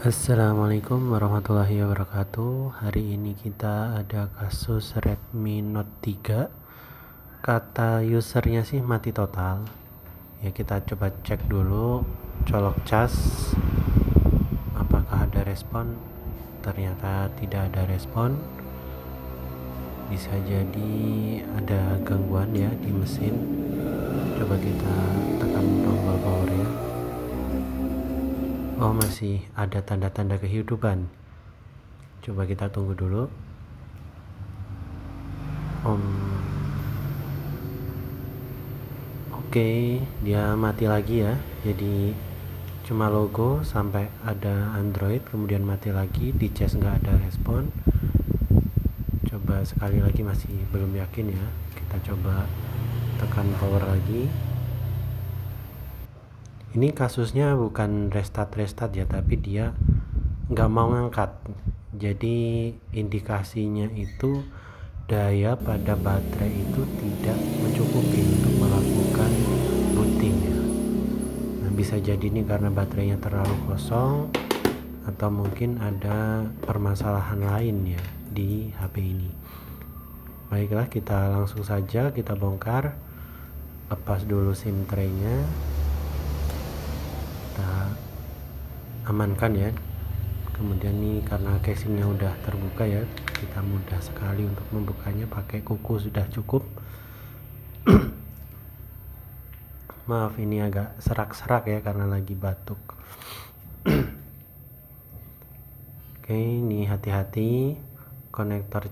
Assalamualaikum warahmatullahi wabarakatuh. Hari ini kita ada kasus Redmi Note 3. Kata usernya sih mati total. Ya kita coba cek dulu, colok cas apakah ada respon. Ternyata tidak ada respon. Bisa jadi ada gangguan ya di mesin. Coba kita tekan tombol powernya. Oh, masih ada tanda-tanda kehidupan. Coba kita tunggu dulu. Oke, dia mati lagi ya. Jadi cuma logo sampai ada Android, kemudian mati lagi, di cas nggak ada respon. Coba sekali lagi, masih belum yakin ya. Kita coba tekan power lagi. Ini kasusnya bukan restart ya, tapi dia nggak mau ngangkat. Jadi indikasinya itu daya pada baterai itu tidak mencukupi untuk melakukan booting ya. Nah, bisa jadi ini karena baterainya terlalu kosong, atau mungkin ada permasalahan lain ya di HP ini. Baiklah, kita langsung saja kita bongkar. Lepas dulu SIM tray-nya, kita amankan ya. Kemudian nih, karena casingnya udah terbuka ya, kita mudah sekali untuk membukanya, pakai kuku sudah cukup. Maaf, ini agak serak-serak ya karena lagi batuk. Oke, ini hati-hati konektor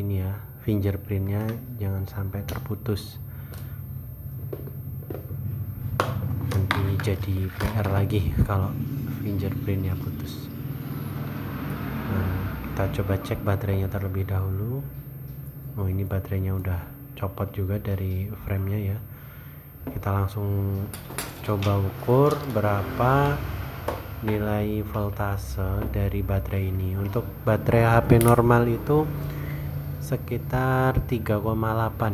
ini ya, fingerprintnya jangan sampai terputus, nanti jadi PR lagi kalau fingerprintnya putus. Nah, kita coba cek baterainya terlebih dahulu. Oh, ini baterainya udah copot juga dari framenya ya. Kita langsung coba ukur berapa nilai voltase dari baterai ini. Untuk baterai HP normal itu sekitar 3,8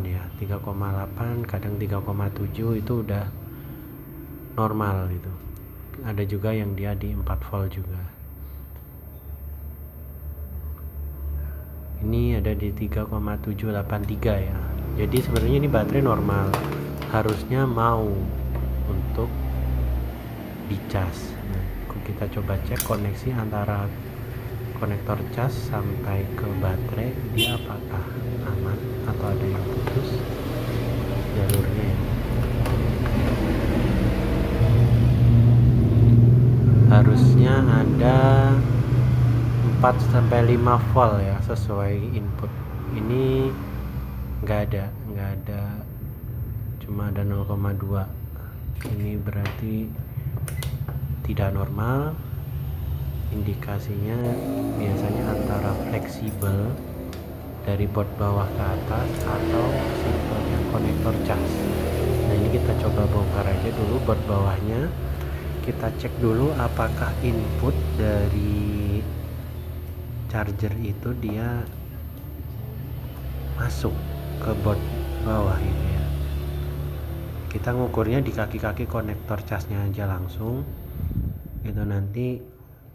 ya, 3,8 kadang 3,7 itu udah normal gitu. Ada juga yang dia di 4 volt juga. Ini ada di 3,783 ya. Jadi sebenarnya ini baterai normal, harusnya mau untuk dicas. Nah, kita coba cek koneksi antara konektor cas sampai ke baterai, dia apakah aman atau ada yang putus jalurnya ya. Harusnya ada 4-5 volt ya sesuai input. Ini nggak ada, cuma ada 0,2. Ini berarti tidak normal. Indikasinya biasanya antara fleksibel dari board bawah ke atas atau simpelnya konektor cas. Nah, ini kita coba bongkar aja dulu board bawahnya. Kita cek dulu apakah input dari charger itu dia masuk ke board bawah ini ya. Kita ngukurnya di kaki-kaki konektor casnya aja langsung. Itu nanti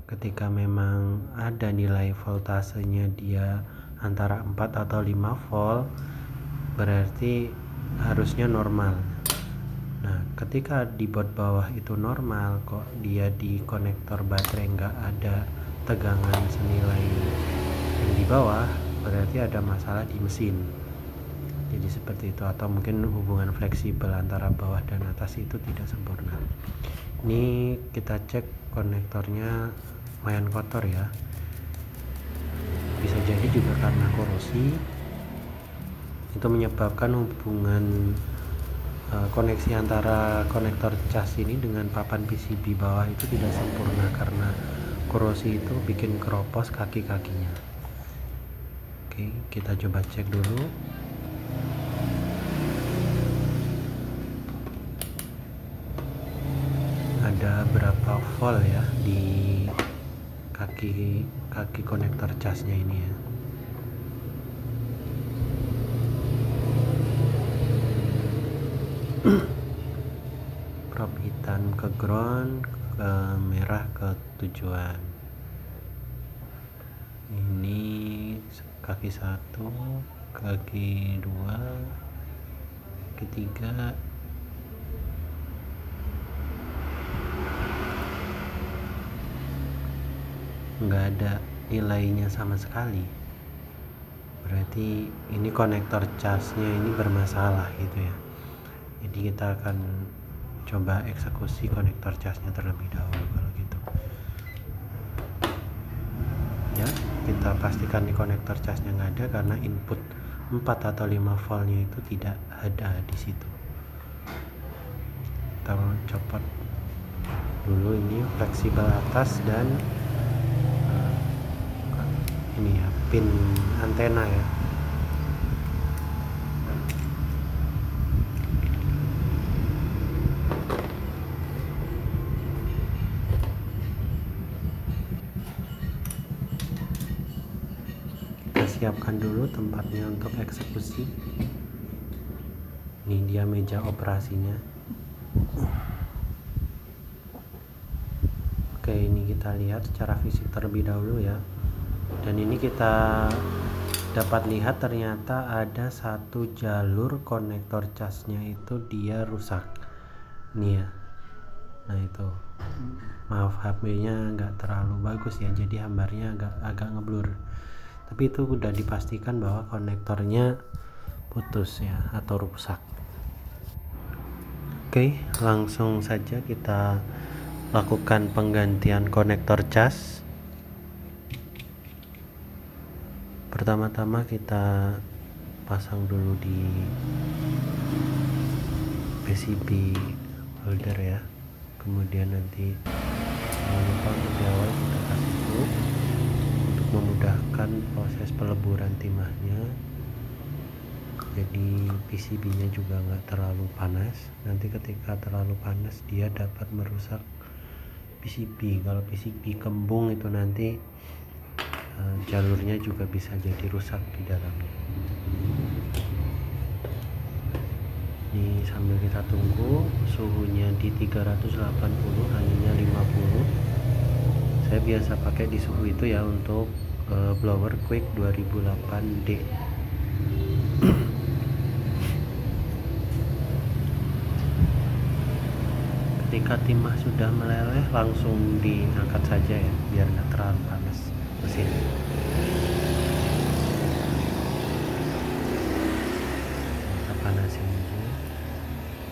ketika memang ada nilai voltasenya dia antara 4 atau 5 volt, berarti harusnya normal. Nah, ketika di board bawah itu normal, kok dia di konektor baterai nggak ada tegangan senilai yang di bawah, berarti ada masalah di mesin. Jadi seperti itu, atau mungkin hubungan fleksibel antara bawah dan atas itu tidak sempurna. Ini kita cek konektornya lumayan kotor ya, bisa jadi juga karena korosi itu menyebabkan hubungan koneksi antara konektor cas ini dengan papan PCB bawah itu tidak sempurna karena korosi itu bikin keropos kaki-kakinya. Oke, kita coba cek dulu. Ada berapa volt ya di kaki konektor casnya ini ya. Prop hitam ke ground, ke merah ke tujuan. Ini kaki 1, kaki 2, kaki 3, nggak ada nilainya sama sekali, berarti ini konektor casnya ini bermasalah gitu ya. Jadi kita akan coba eksekusi konektor casnya terlebih dahulu kalau gitu ya. Kita pastikan di konektor casnya nggak ada karena input 4 atau 5 voltnya itu tidak ada di situ. Kita copot dulu ini fleksibel atas dan ini ya pin antena ya. Kita siapkan dulu tempatnya untuk eksekusi. Ini dia meja operasinya. Oke, ini kita lihat secara fisik terlebih dahulu ya. Dan ini kita dapat lihat ternyata ada satu jalur konektor casnya itu dia rusak nih ya. Nah itu, maaf HP-nya nggak terlalu bagus ya, jadi hambarnya agak ngeblur, tapi itu udah dipastikan bahwa konektornya putus ya atau rusak. Oke, langsung saja kita lakukan penggantian konektor cas. Pertama-tama kita pasang dulu di PCB holder ya, kemudian nanti jangan lupa untuk di awal kita kasih hook untuk memudahkan proses peleburan timahnya, jadi PCB nya juga nggak terlalu panas. Nanti ketika terlalu panas dia dapat merusak PCB. Kalau PCB kembung itu nanti jalurnya juga bisa jadi rusak di dalamnya. Ini sambil kita tunggu, suhunya di 380, anginnya 50. Saya biasa pakai di suhu itu ya untuk blower quick 2008D. Ketika timah sudah meleleh langsung diangkat saja ya, biar nggak terlalu panas mesin. Kita panasin aja,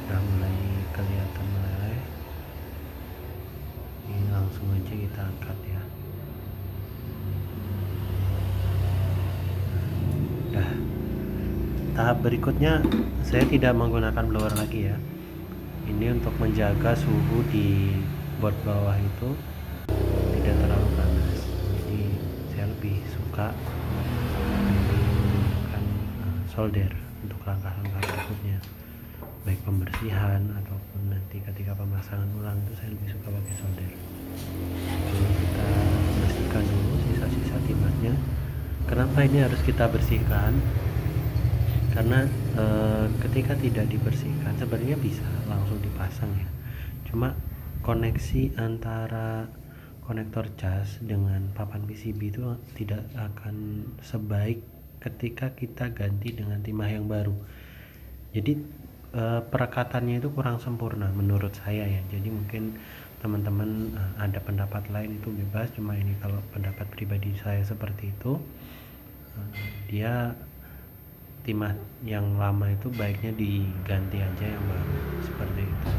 udah mulai kelihatan meleleh. Ini langsung aja kita angkat ya. Nah, tahap berikutnya saya tidak menggunakan blower lagi ya. Ini untuk menjaga suhu di board bawah itu tidak terlalu panas, jadi saya lebih suka menggunakan solder untuk langkah-langkah berikutnya, baik pembersihan ataupun nanti ketika pemasangan ulang itu saya lebih suka pakai solder. Jadi kita bersihkan dulu sisa-sisa timahnya. Kenapa ini harus kita bersihkan? Karena ketika tidak dibersihkan sebenarnya bisa langsung dipasang ya, cuma koneksi antara konektor cas dengan papan PCB itu tidak akan sebaik ketika kita ganti dengan timah yang baru. Jadi perekatannya itu kurang sempurna menurut saya ya. Jadi mungkin teman-teman ada pendapat lain, itu bebas, cuma ini kalau pendapat pribadi saya seperti itu. Dia timah yang lama itu baiknya diganti aja yang baru, seperti itu.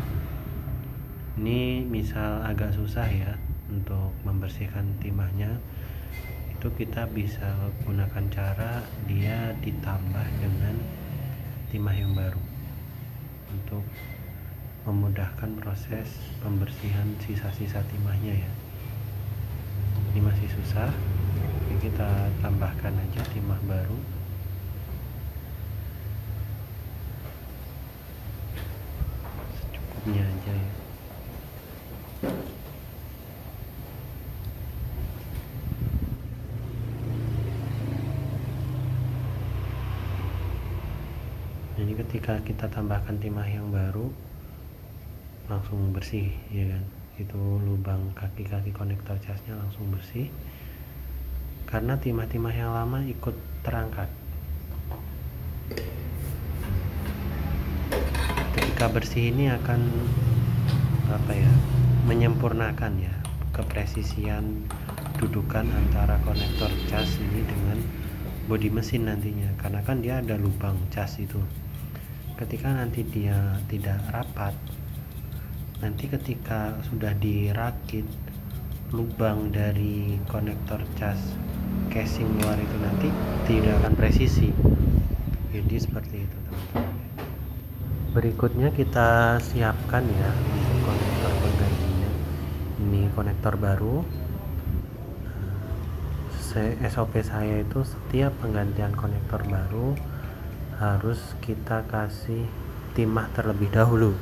Ini misal agak susah ya untuk membersihkan timahnya, itu kita bisa gunakan cara dia ditambah dengan timah yang baru untuk memudahkan proses pembersihan sisa-sisa timahnya ya. Ini masih susah, kita tambahkan aja timah baru. Secukupnya aja ya. Jadi ketika kita tambahkan timah yang baru langsung bersih ya kan, itu lubang kaki-kaki konektor casnya langsung bersih. karena timah-timah yang lama ikut terangkat. Ketika bersih ini akan menyempurnakan ya kepresisian dudukan antara konektor cas ini dengan bodi mesin nantinya, karena kan dia ada lubang cas itu. Ketika nanti dia tidak rapat, nanti ketika sudah dirakit, lubang dari konektor cas casing luar itu nanti tidak akan presisi. Jadi seperti itu teman-teman. Berikutnya kita siapkan ya untuk konektor penggantinya. Ini konektor baru. SOP saya itu setiap penggantian konektor baru harus kita kasih timah terlebih dahulu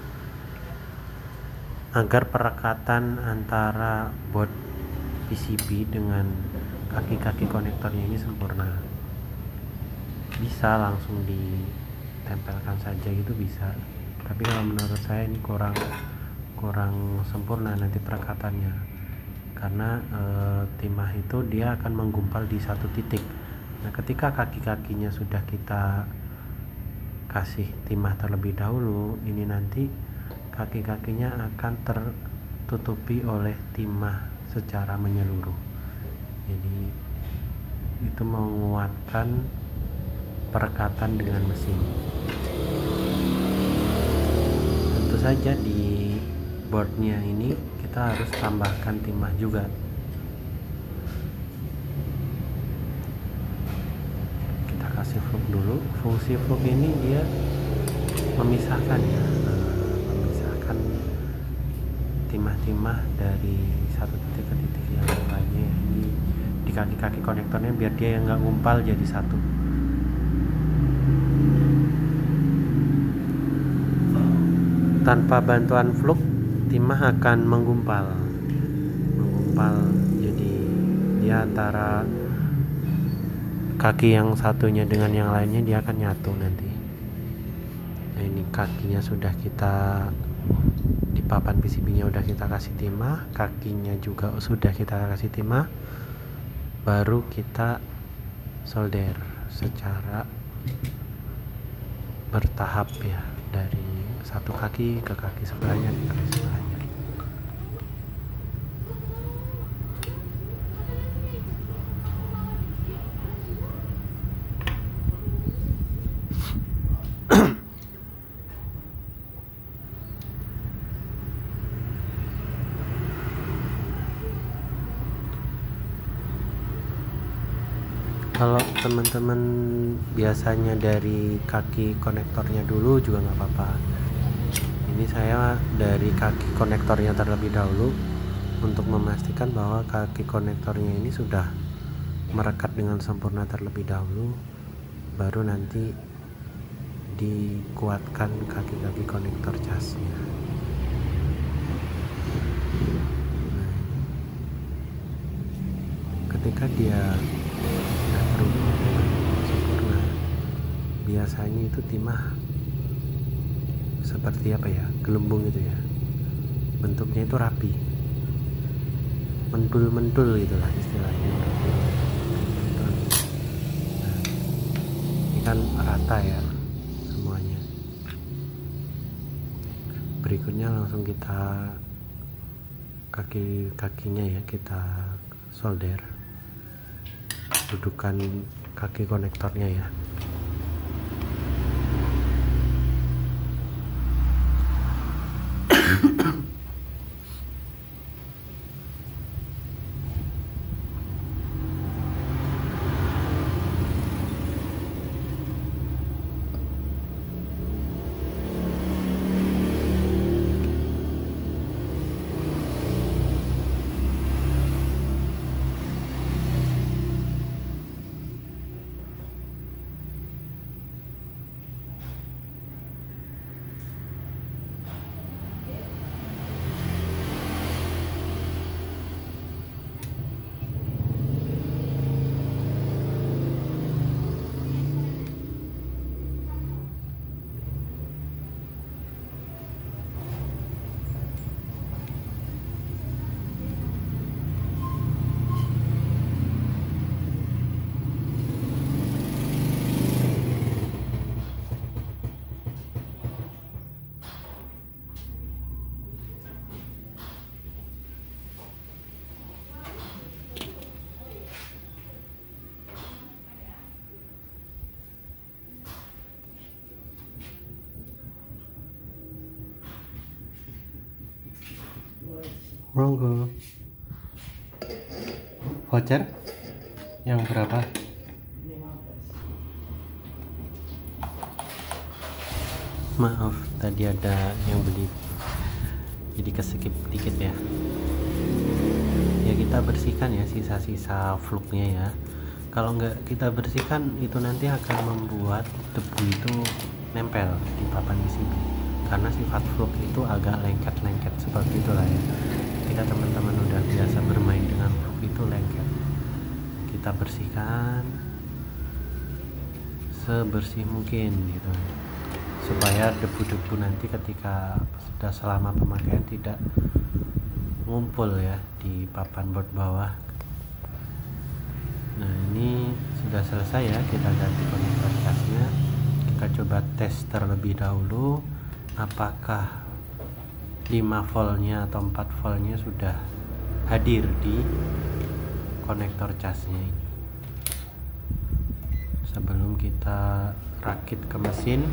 agar perekatan antara board PCB dengan kaki-kaki konektornya ini sempurna. Bisa langsung ditempelkan saja gitu bisa, tapi kalau menurut saya ini kurang sempurna nanti perekatannya, karena timah itu dia akan menggumpal di satu titik. Nah, ketika kaki-kakinya sudah kita kasih timah terlebih dahulu, ini nanti kaki-kakinya akan tertutupi oleh timah secara menyeluruh. Jadi itu menguatkan perekatan dengan mesin. Tentu saja di boardnya ini kita harus tambahkan timah juga. Kita kasih fluk dulu. Fungsi fluk ini dia memisahkan ya, memisahkan timah-timah dari satu titik ke titik yang lainnya. Ini di kaki-kaki konektornya biar dia nggak ngumpal jadi satu. Tanpa bantuan fluk, timah akan menggumpal, jadi dia antara kaki yang satunya dengan yang lainnya dia akan nyatu nanti. Nah, ini kakinya sudah kita di papan PCB-nya udah kita kasih timah, kakinya juga sudah kita kasih timah, baru kita solder secara bertahap ya, dari satu kaki ke kaki sebelahnya ke kaki sebelahnya. Kalau teman-teman biasanya dari kaki konektornya dulu juga nggak apa-apa. Ini saya dari kaki konektornya terlebih dahulu untuk memastikan bahwa kaki konektornya ini sudah merekat dengan sempurna terlebih dahulu, baru nanti dikuatkan kaki-kaki konektor casnya. Nah, ketika dia terhubung dengan sempurna, biasanya itu timah seperti gelembung itu ya, bentuknya itu rapi, mentul itulah istilahnya. Nah, ini kan rata ya semuanya. Berikutnya langsung kita kaki-kakinya ya kita solder, dudukan kaki konektornya ya. Monggo. Voucher yang berapa? Maaf, tadi ada yang beli, jadi keskip dikit ya. Ya kita bersihkan ya sisa-sisa fluknya ya. Kalau nggak kita bersihkan itu nanti akan membuat debu itu nempel di papan PCB. Karena sifat fluk itu agak lengket-lengket seperti itulah ya. Ketika teman-teman udah biasa bermain dengan fluk itu lengket, kita bersihkan sebersih mungkin gitu, supaya debu-debu nanti ketika sudah selama pemakaian tidak ngumpul ya di papan board bawah. Nah ini sudah selesai ya, kita ganti konektor casnya. Kita coba tes terlebih dahulu apakah 5 voltnya atau 4 voltnya sudah hadir di konektor casnya ini. Sebelum kita rakit ke mesin,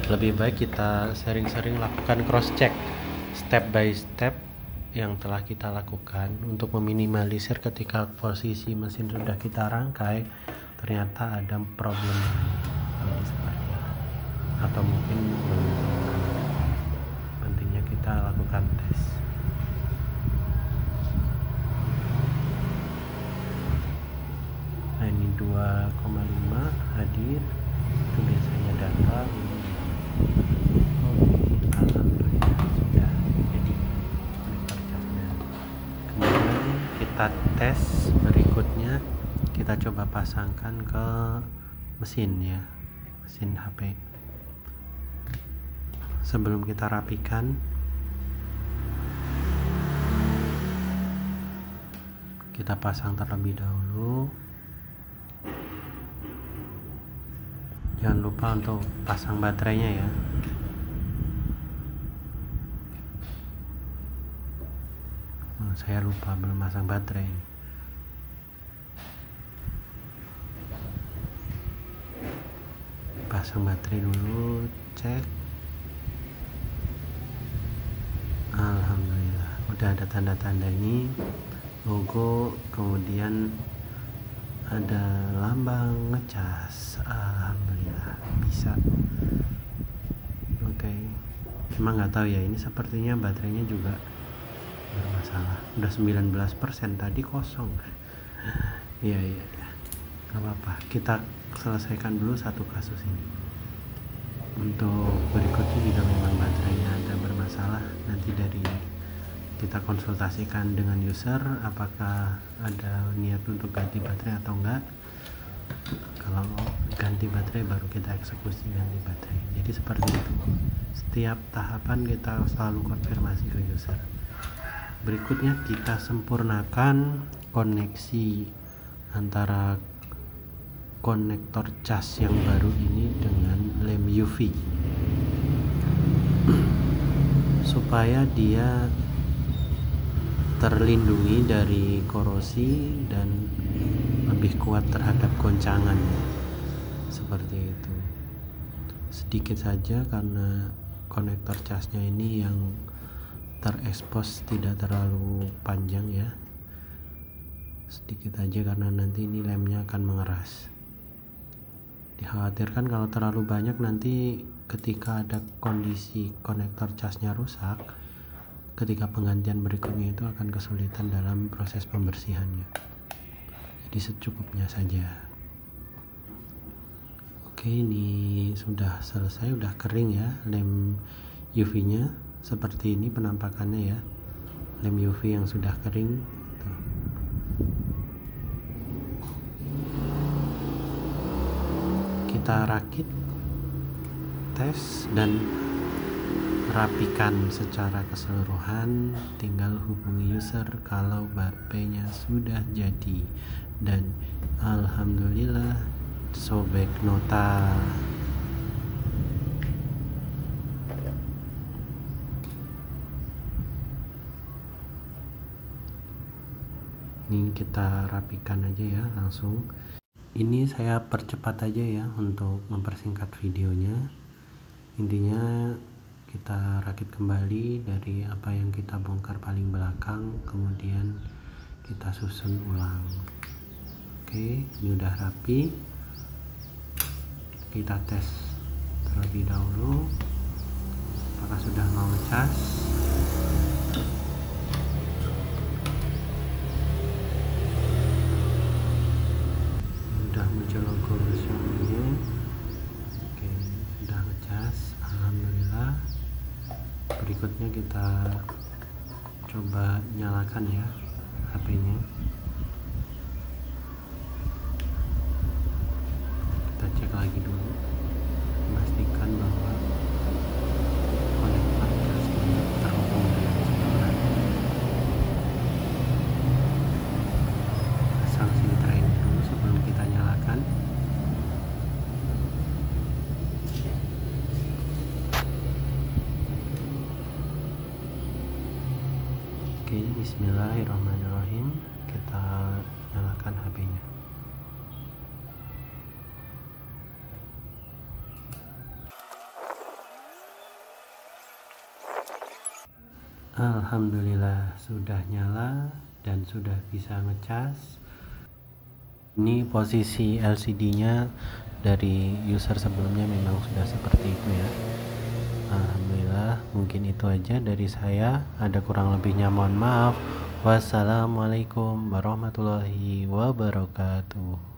lebih baik kita sering-sering lakukan cross check step by step yang telah kita lakukan untuk meminimalisir ketika posisi mesin sudah kita rangkai ternyata ada problem ini seperti ini, atau mungkin pentingnya kita lakukan tes. Nah ini 2,5 hadir, itu biasanya data ini. Alhamdulillah sudah jadi konektor casnya. Kemudian kita tes berikutnya, kita coba pasangkan ke mesin ya, mesin HP. Sebelum kita rapikan, kita pasang terlebih dahulu. Jangan lupa untuk pasang baterainya ya. Saya lupa belum pasang baterai. Pasang baterai dulu, cek. Alhamdulillah udah ada tanda-tanda ini, logo, kemudian ada lambang ngecas. Alhamdulillah bisa. Oke. Emang nggak tahu ya, ini sepertinya baterainya juga bermasalah. Udah 19%, tadi kosong. Iya nggak apa-apa, kita selesaikan dulu satu kasus ini. Untuk berikutnya jika memang baterainya ada bermasalah, nanti dari kita konsultasikan dengan user apakah ada niat untuk ganti baterai atau enggak. Kalau ganti baterai baru kita eksekusi ganti baterai. Jadi seperti itu, setiap tahapan kita selalu konfirmasi ke user. Berikutnya kita sempurnakan koneksi antara konektor cas yang baru ini dengan lem UV supaya dia terlindungi dari korosi dan lebih kuat terhadap goncangan seperti itu. Sedikit saja karena konektor casnya ini yang terekspos tidak terlalu panjang ya, sedikit aja karena nanti ini lemnya akan mengeras. Dikhawatirkan kalau terlalu banyak nanti ketika ada kondisi konektor casnya rusak, ketika penggantian berikutnya itu akan kesulitan dalam proses pembersihannya. Jadi secukupnya saja. Oke, ini sudah selesai, udah kering ya lem UV nya. Seperti ini penampakannya ya, lem UV yang sudah kering. Tuh. Kita rakit, tes, dan rapikan secara keseluruhan. Tinggal hubungi user kalau HP-nya sudah jadi, dan alhamdulillah sobek nota. Ini kita rapikan aja ya langsung. Ini saya percepat aja ya untuk mempersingkat videonya. Intinya kita rakit kembali dari apa yang kita bongkar paling belakang, kemudian kita susun ulang. Oke, ini udah rapi. Kita tes terlebih dahulu apakah sudah mau ngecas. Sudah muncul logo Xiaomi-nya. Oke, sudah ngecas, alhamdulillah. Berikutnya kita coba nyalakan ya HP-nya. Kita cek lagi dulu, memastikan bahwa konektor casnya terhubung dengan seluruh. Pasang SIM tray dulu sebelum kita nyalakan. Oke, bismillahirrahmanirrahim. Kita nyalakan HP-nya. Alhamdulillah sudah nyala dan sudah bisa ngecas. Ini posisi LCD-nya dari user sebelumnya memang sudah seperti itu ya. Alhamdulillah, mungkin itu aja dari saya. Ada kurang lebihnya mohon maaf. Wassalamualaikum warahmatullahi wabarakatuh.